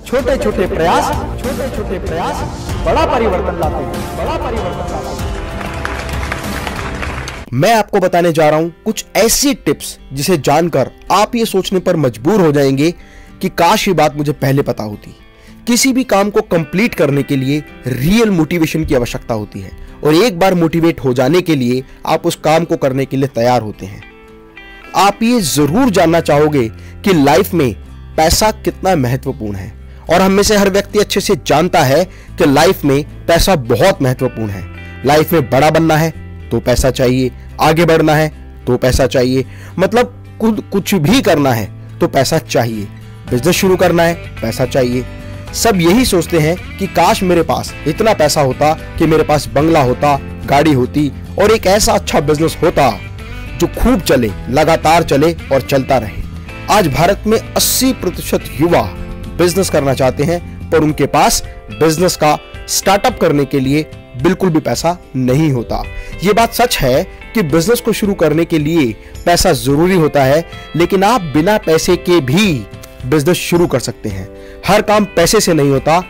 छोटे छोटे प्रयास बड़ा परिवर्तन लाते हैं। मैं आपको बताने जा रहा हूं कुछ ऐसी टिप्स जिसे जानकर आप ये सोचने पर मजबूर हो जाएंगे कि काश ये बात मुझे पहले पता होती। किसी भी काम को कंप्लीट करने के लिए रियल मोटिवेशन की आवश्यकता होती है और एक बार मोटिवेट हो जाने के लिए आप उस काम को करने के लिए तैयार होते हैं। आप ये जरूर जानना चाहोगे कि लाइफ में पैसा कितना महत्वपूर्ण है और हम में से हर व्यक्ति अच्छे से जानता है कि लाइफ में पैसा बहुत महत्वपूर्ण है। लाइफ में बड़ा बनना है तो पैसा चाहिए, आगे बढ़ना है तो पैसा चाहिए, मतलब कुछ भी करना है तो पैसा चाहिए, बिजनेस शुरू करना है पैसा चाहिए। सब यही सोचते हैं कि काश मेरे पास इतना पैसा होता कि मेरे पास बंगला होता, गाड़ी होती और एक ऐसा अच्छा बिजनेस होता जो खूब चले, लगातार चले और चलता रहे। आज भारत में 80% युवा बिजनेस करना चाहते हैं पर उनके पास बिजनेस का स्टार्टअप करने के लिए बिल्कुल भी पैसा नहीं होता। यह बात सच है कि बिजनेस को शुरू करने के लिए पैसा जरूरी होता है, लेकिन आप बिना पैसे के भी बिजनेस शुरू कर सकते हैं। हर काम पैसे से नहीं होता।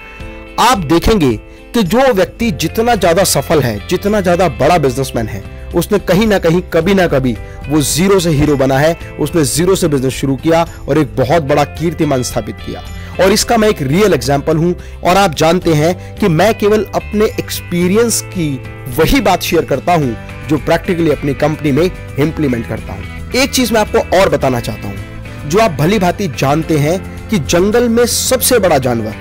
आप देखेंगे कि जो व्यक्ति जितना ज्यादा सफल है, जितना ज्यादा बड़ा बिजनेसमैन है, उसने कहीं ना कहीं कभी ना कभी वो जीरो से हीरो बना है। उसने जीरो से बिजनेस शुरू किया और एक बहुत बड़ा कीर्तिमान स्थापित किया। और इसका मैं एक रियल एग्जांपल हूं और आप जानते हैं कि मैं केवल अपने एक्सपीरियंस की वही बात शेयर करता हूं जो प्रैक्टिकली अपनी कंपनी में इंप्लीमेंट करता हूं। एक चीज मैं आपको और बताना चाहता हूं जो आप भली भांति जानते हैं कि जंगल में सबसे बड़ा जानवर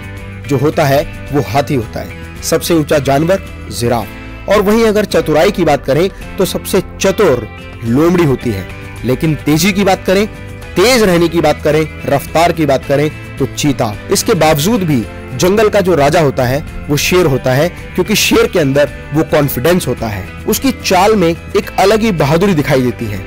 जो होता है वो हाथी होता है, सबसे ऊंचा जानवर जिराफ। और वहीं अगर चतुराई की बात करें तो सबसे चतुर लोमड़ी होती है, लेकिन तेजी की बात करें, तेज रहने की बात करें, रफ्तार की बात करें तो चीता। इसके बावजूद भी जंगल का जो राजा होता है वो शेर होता है, क्योंकि शेर के अंदर वो कॉन्फिडेंस होता है। उसकी चाल में एक अलग ही बहादुरी दिखाई देती है।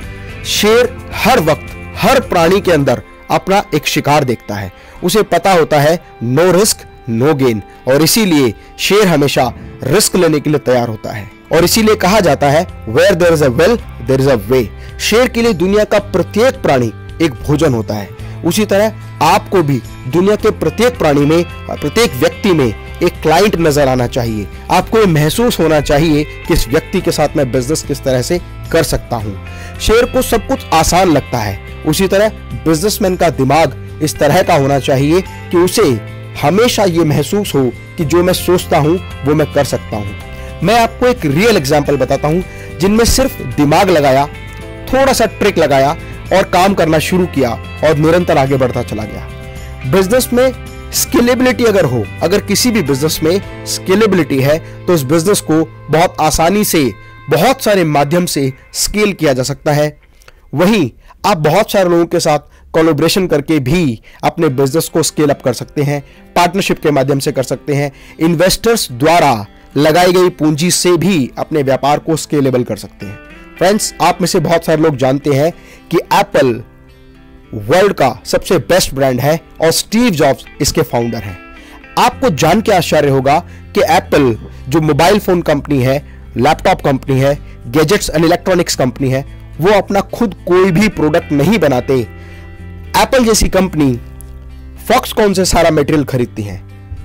शेर हर वक्त हर प्राणी के अंदर अपना एक शिकार देखता है। उसे पता होता है नो रिस्क नो गेन, और इसीलिए शेर हमेशा रिस्क लेने के लिए तैयार होता है। और इसीलिए कहा जाता है where there is a will there is a way. शेर के लिए दुनिया का प्रत्येक प्राणी एक भोजन होता है। उसी तरह आपको भी दुनिया के प्रत्येक प्राणी में, प्रत्येक व्यक्ति में एक क्लाइंट नजर आना चाहिए। आपको ये महसूस होना चाहिए कि इस व्यक्ति के साथ मैं बिजनेस किस तरह से कर सकता हूं। शेर को सब कुछ आसान लगता है, उसी तरह बिजनेसमैन का दिमाग इस तरह का होना चाहिए कि उसे हमेशा ये महसूस हो कि जो मैं सोचता हूं वो मैं कर सकता हूं। मैं आपको एक रियल एग्जांपल बताता हूं जिनमें सिर्फ दिमाग लगाया, थोड़ा सा ट्रिक लगाया और काम करना शुरू किया और निरंतर आगे बढ़ता चला गया। बिजनेस में स्केलेबिलिटी अगर हो, अगर किसी भी बिजनेस में स्केलेबिलिटी है तो उस बिजनेस को बहुत आसानी से बहुत सारे माध्यम से स्केल किया जा सकता है। वहीं आप बहुत सारे लोगों के साथ कोलैबोरेशन करके भी अपने बिजनेस को स्केल अप कर सकते हैं, पार्टनरशिप के माध्यम से कर सकते हैं, इन्वेस्टर्स द्वारा लगाई गई पूंजी से भी अपने व्यापार को स्केलेबल कर सकते हैं। फ्रेंड्स, आप में से बहुत सारे लोग जानते हैं कि एप्पल वर्ल्ड का सबसे बेस्ट ब्रांड है और स्टीव जॉब्स इसके फाउंडर हैं। आपको जान के आश्चर्य होगा कि एप्पल जो मोबाइल फोन कंपनी है, लैपटॉप कंपनी है, गैजेट्स एंड इलेक्ट्रॉनिक्स कंपनी है, वो अपना खुद कोई भी प्रोडक्ट नहीं बनाते। एप्पल जैसी कंपनी फॉक्सकॉन से सारा मटेरियल खरीदती है,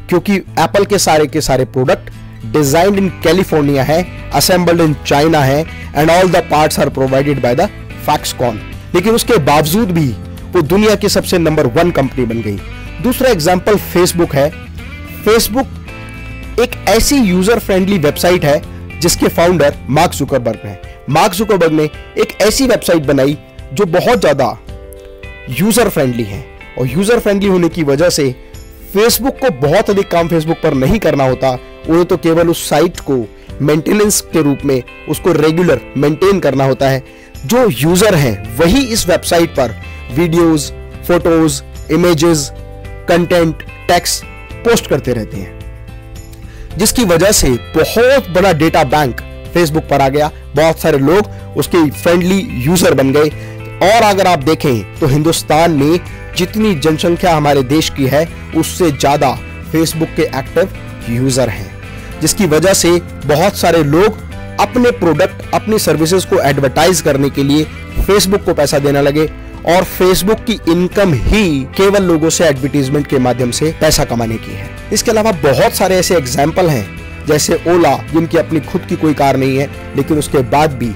क्योंकि एप्पल के सारे प्रोडक्ट डिजाइन्ड इन कैलिफोर्निया है, असेंबल्ड इन चाइना है and all the parts are provided by the Foxconn. लेकिन उसके बावजूद भी वो दुनिया की सबसे नंबर 1 कंपनी बन गई। दूसरा एग्जांपल फेसबुक है। फेसबुक एक ऐसी यूजर फ्रेंडली वेबसाइट है जिसके फाउंडर मार्क जुकरबर्ग हैं। मार्क जुकरबर्ग ने एक ऐसी वेबसाइट बनाई जो बहुत ज्यादा यूजर फ्रेंडली है, और यूजर फ्रेंडली होने की वजह से फेसबुक को बहुत अधिक काम फेसबुक पर नहीं करना होता। उन्हें तो केवल उस साइट को मेंटेनेंस के रूप में उसको रेगुलर मेंटेन करना होता है। जो यूजर हैं वही इस वेबसाइट पर videos, photos, images, content, text post करते रहते हैं, जिसकी वजह से बहुत बड़ा डेटा बैंक फेसबुक पर आ गया। बहुत सारे लोग उसके फ्रेंडली यूजर बन गए। और अगर आप देखें तो हिंदुस्तान में जितनी जनसंख्या हमारे देश की है उससे ज्यादा फेसबुक के एक्टिव यूजर हैं, जिसकी वजह से बहुत सारे लोग अपने प्रोडक्ट, अपनी सर्विसेज को एडवर्टाइज करने के लिए फेसबुक को पैसा देने लगे। और फेसबुक की इनकम ही केवल लोगों से एडवर्टीजमेंट के माध्यम से पैसा कमाने की है। इसके अलावा बहुत सारे ऐसे एग्जाम्पल हैं, जैसे ओला, जिनकी अपनी खुद की कोई कार नहीं है लेकिन उसके बाद भी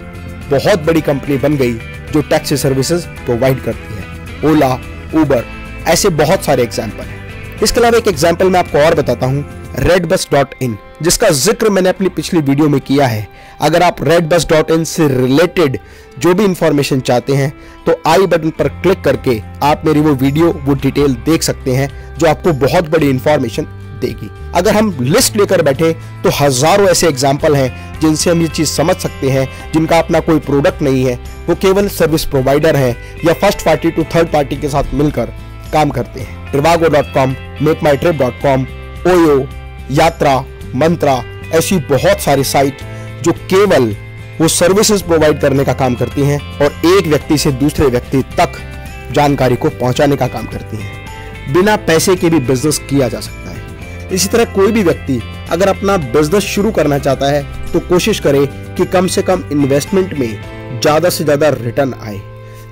बहुत बड़ी कंपनी बन गई जो टैक्सी सर्विसेज प्रोवाइड करती है। ओला, उबर, ऐसे बहुत सारे एग्जाम्पल हैं। इसके अलावा एक एग्जाम्पल मैं आपको और बताता हूं, redbus.in, जिसका जिक्र मैंने अपनी पिछली वीडियो में किया है। अगर आप redbus.in से रिलेटेड जो भी इंफॉर्मेशन चाहते हैं तो आई बटन पर क्लिक करके आप मेरी वो डिटेल देख सकते हैं, जो आपको बहुत बड़ी इंफॉर्मेशन देगी। अगर हम लिस्ट लेकर बैठे तो हजारों ऐसे एग्जाम्पल हैं जिनसे हम ये चीज समझ सकते हैं, जिनका अपना कोई प्रोडक्ट नहीं है, वो केवल सर्विस प्रोवाइडर हैं या first party to third party के साथ मिलकर काम करते हैं। trivago.com, makemytrip.com, ओयो, यात्रा, मंत्रा, ऐसी बहुत सारी साइट जो केवल वो सर्विसेज प्रोवाइड करने का काम करती हैं और एक व्यक्ति से दूसरे व्यक्ति तक जानकारी को पहुंचाने का काम करती हैं। बिना पैसे के भी बिजनेस किया जा सकता है। इसी तरह कोई भी व्यक्ति अगर अपना बिजनेस शुरू करना चाहता है तो कोशिश करे कि कम से कम इन्वेस्टमेंट में ज्यादा से ज्यादा रिटर्न आए।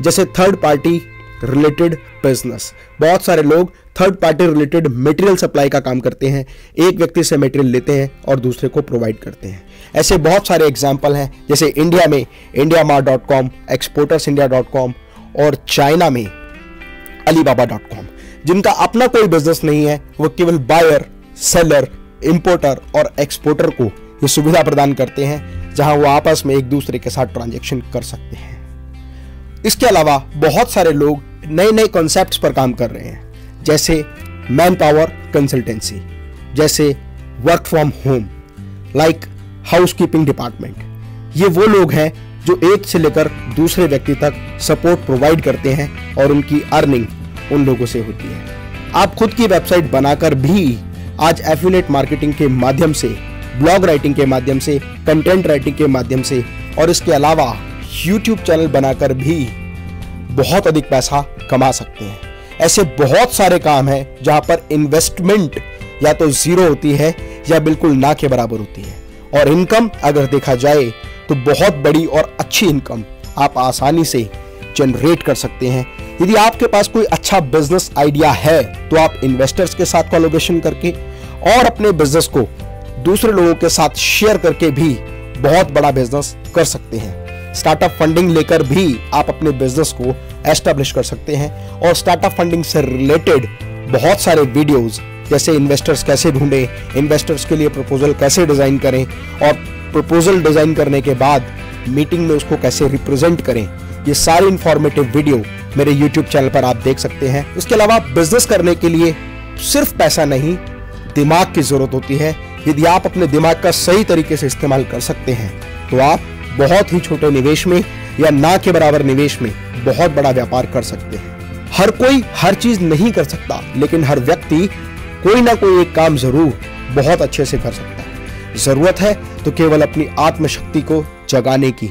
जैसे थर्ड पार्टी रिलेटेड बिजनेस, बहुत सारे लोग third party related material supply का काम करते हैं, एक व्यक्ति से मटेरियल लेते हैं और दूसरे को प्रोवाइड करते हैं। ऐसे बहुत सारे एग्जाम्पल हैं, जैसे इंडिया में indiamart.com, exportersindia.com और चाइना में alibaba.com, जिनका अपना कोई बिजनेस नहीं है, वो केवल बायर, सेलर, इंपोर्टर और एक्सपोर्टर को ये सुविधा प्रदान करते हैं जहां वो आपस में एक दूसरे के साथ ट्रांजैक्शन कर सकते हैं। इसके अलावा बहुत सारे लोग नए नए कॉन्सेप्ट्स पर काम कर रहे हैं, जैसे मैन पावर कंसल्टेंसी, जैसे work from home, like housekeeping department. ये वो लोग हैं जो एक से लेकर दूसरे व्यक्ति तक सपोर्ट प्रोवाइड करते हैं और उनकी अर्निंग उन लोगों से होती है। आप खुद की वेबसाइट बनाकर भी आज एफिलिएट मार्केटिंग के माध्यम से, ब्लॉग राइटिंग के माध्यम से, कंटेंट राइटिंग के माध्यम से और इसके अलावा YouTube चैनल बनाकर भी बहुत अधिक पैसा कमा सकते हैं। ऐसे बहुत सारे काम हैं जहां पर इन्वेस्टमेंट या तो जीरो होती है या बिल्कुल ना के बराबर होती है, और इनकम अगर देखा जाए तो बहुत बड़ी और अच्छी इनकम आप आसानी से जनरेट कर सकते हैं। यदि आपके पास कोई अच्छा बिजनेस आइडिया है तो आप इन्वेस्टर्स के साथ कोलैबोरेशन करके और अपने बिजनेस को दूसरे लोगों के साथ शेयर करके भी बहुत बड़ा बिजनेस कर सकते हैं। स्टार्टअप फंडिंग लेकर भी आप अपने बिजनेस को एस्टैब्लिश कर सकते हैं और स्टार्टअप फंडिंग से रिलेटेड बहुत सारे वीडियोस, जैसे इन्वेस्टर्स कैसे ढूंढें, इन्वेस्टर्स के लिए प्रपोजल कैसे डिजाइन करें और प्रपोजल डिजाइन करने के बाद मीटिंग में उसको कैसे रिप्रेजेंट करें, ये सारी इंफॉर्मेटिव वीडियो मेरे YouTube चैनल पर आप देख सकते हैं। इसके अलावा बिजनेस करने के लिए सिर्फ पैसा नहीं, दिमाग की जरूरत होती है। यदि आप अपने दिमाग का सही तरीके से इस्तेमाल कर सकते हैं तो आप बहुत ही छोटे निवेश में या ना के बराबर निवेश में बहुत बड़ा व्यापार कर सकते हैं। हर कोई हर चीज नहीं कर सकता, लेकिन हर व्यक्ति कोई ना कोई एक काम जरूर बहुत अच्छे से कर सकता है। जरूरत है तो केवल अपनी आत्मशक्ति को जगाने की।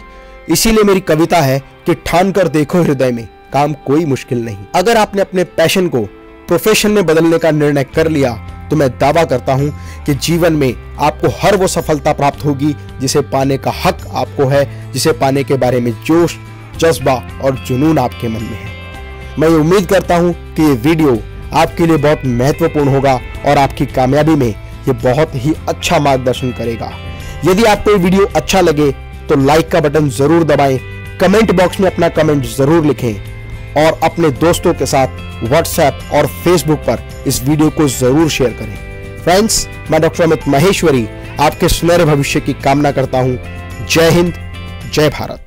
इसीलिए मेरी कविता है कि ठान कर देखो हृदय में, काम कोई मुश्किल नहीं। अगर आपने अपने पैशन को प्रोफेशन में बदलने का निर्णय कर लिया तो मैं दावा करता हूं कि जीवन में आपको हर वो सफलता प्राप्त होगी जिसे पाने का हक आपको है, जिसे पाने के बारे में जोश, जज्बा और जुनून आपके मन में है। मैं उम्मीद करता हूं कि ये वीडियो आपके लिए बहुत महत्वपूर्ण होगा और आपकी कामयाबी में ये बहुत ही अच्छा मार्गदर्शन करेगा। यदि आपको ये वीडियो अच्छा लगे तो लाइक का बटन जरूर दबाएं, कमेंट बॉक्स में अपना कमेंट जरूर लिखें और अपने दोस्तों के साथ व्हाट्सएप और फेसबुक पर इस वीडियो को जरूर शेयर करें। फ्रेंड्स, मैं डॉक्टर अमित महेश्वरी आपके सुनहरे भविष्य की कामना करता हूं। जय हिंद, जय भारत।